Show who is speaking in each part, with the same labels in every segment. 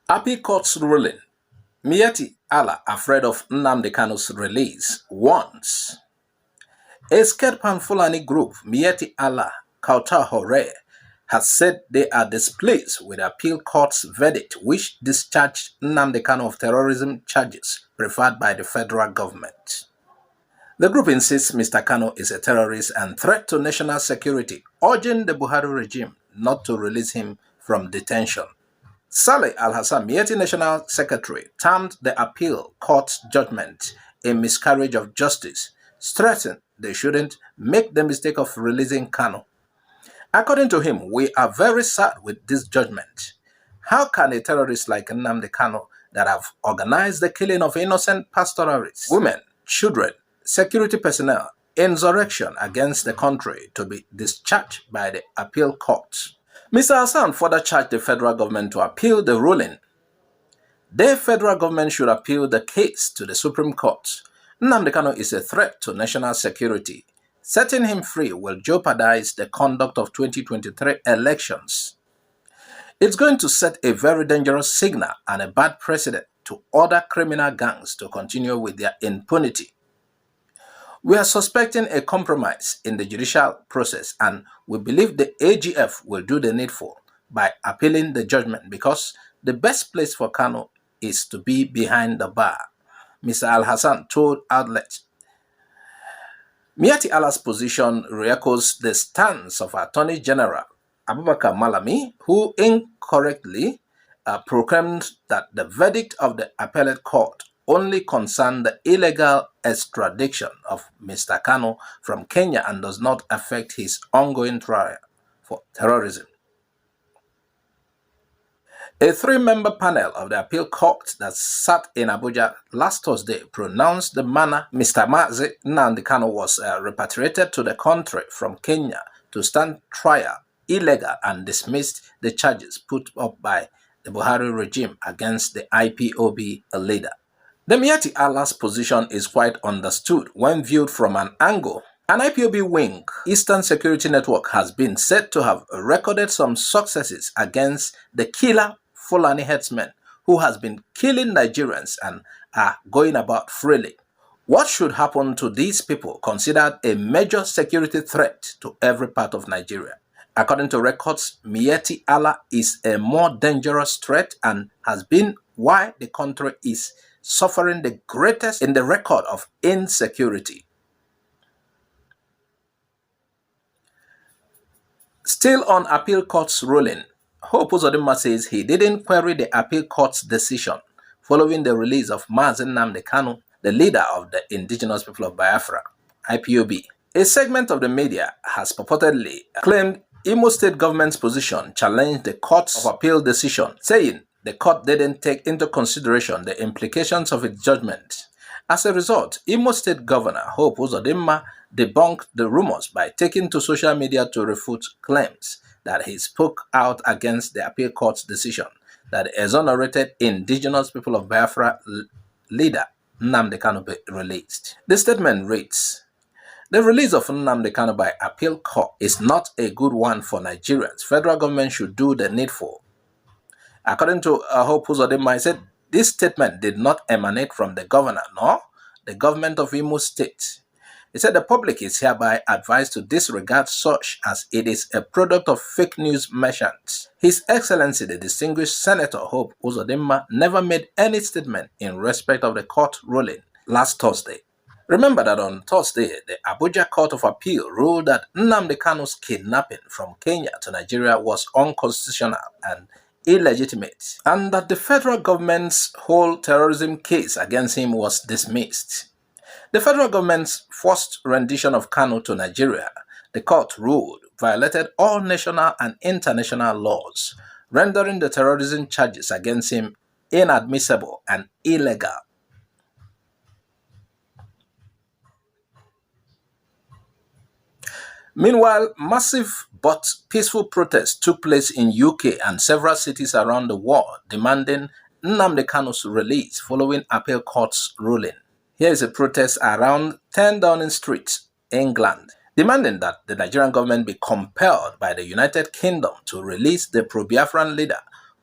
Speaker 1: Appeal Court's ruling. Miyetti Allah afraid of Nnamdi Kanu's release once. A Skedpan Fulani group, Miyetti Allah Kauta Hore, has said they are displeased with the appeal court's verdict which discharged Nnamdi Kanu of terrorism charges preferred by the federal government. The group insists Mr. Kanu is a terrorist and threat to national security, urging the Buhari regime not to release him from detention. Saleh Al-Hassan, Miyetti National Secretary, termed the appeal court's judgment a miscarriage of justice, stressing they shouldn't make the mistake of releasing Kanu. According to him, we are very sad with this judgment. How can a terrorist like Nnamdi Kanu that have organized the killing of innocent pastoralists, women, children, security personnel, insurrection against the country to be discharged by the appeal court? Mr. Hassan further charged the federal government to appeal the ruling. The federal government should appeal the case to the Supreme Court. Nnamdi Kanu is a threat to national security. Setting him free will jeopardize the conduct of 2023 elections. It's going to set a very dangerous signal and a bad precedent to other criminal gangs to continue with their impunity. We are suspecting a compromise in the judicial process, and we believe the AGF will do the needful by appealing the judgment because the best place for Kanu is to be behind the bar, Mr. Al-Hassan told outlets. Miyetti Allah's position re-echoes the stance of Attorney General Abubakar Malami, who incorrectly proclaimed that the verdict of the appellate court only concerned the illegal extradition of Mr. Kanu from Kenya and does not affect his ongoing trial for terrorism. A three-member panel of the appeal court that sat in Abuja last Thursday pronounced the manner Mr. Nnamdi Kanu was repatriated to the country from Kenya to stand trial illegal and dismissed the charges put up by the Buhari regime against the IPOB leader. The Miyetti Allah's position is quite understood when viewed from an angle. An IPOB wing, Eastern Security Network, has been said to have recorded some successes against the killer Fulani headsmen who has been killing Nigerians and are going about freely. What should happen to these people considered a major security threat to every part of Nigeria? According to records, Miyetti Allah is a more dangerous threat and has been why the country is suffering the greatest in the record of insecurity. Still on appeal court's ruling, Hope Uzodinma says he didn't query the appeal court's decision following the release of Nnamdi Kanu, the leader of the indigenous people of Biafra, IPOB. A segment of the media has purportedly claimed Imo State government's position challenged the court's of appeal decision, saying the court didn't take into consideration the implications of its judgment. As a result, Imo State Governor Hope Uzodinma debunked the rumors by taking to social media to refute claims that he spoke out against the appeal court's decision that exonerated indigenous people of Biafra leader Nnamdi Kanu be released. The statement reads, "The release of Nnamdi Kanu by appeal court is not a good one for Nigerians. Federal government should do the needful." According to Hope Uzodinma, he said this statement did not emanate from the governor nor the government of Imo State. He said the public is hereby advised to disregard such as it is a product of fake news merchants. His Excellency, the distinguished Senator Hope Uzodinma, never made any statement in respect of the court ruling last Thursday. Remember that on Thursday, the Abuja Court of Appeal ruled that Nnamdi Kanu's kidnapping from Kenya to Nigeria was unconstitutional and illegitimate, and that the federal government's whole terrorism case against him was dismissed. The federal government's first rendition of Kanu to Nigeria, the court ruled, violated all national and international laws, rendering the terrorism charges against him inadmissible and illegal. Meanwhile, massive but peaceful protests took place in UK and several cities around the world demanding Nnamdi Kanu's release following appeal court's ruling. Here is a protest around 10 Downing Street, England, demanding that the Nigerian government be compelled by the United Kingdom to release the pro-Biafran leader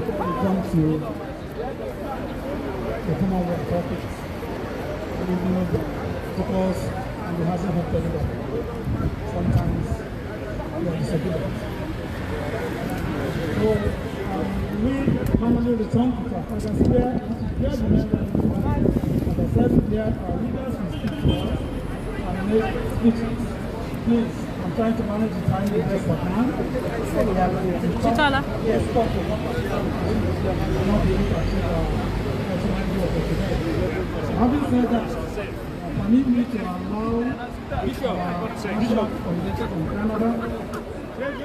Speaker 2: come to the Commonwealth topics. We know the focus and the housing of everybody. Sometimes we are disobedient. So we normally return to our presence where the members, as I said, there our leaders will speak to us and make speeches. Please, I'm trying to manage the time the best I can.
Speaker 3: Chitala.
Speaker 2: Yes, stop the not be able to achieve our national for today. So having said that, permit me to allow our national congregation from Canada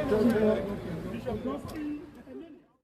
Speaker 2: to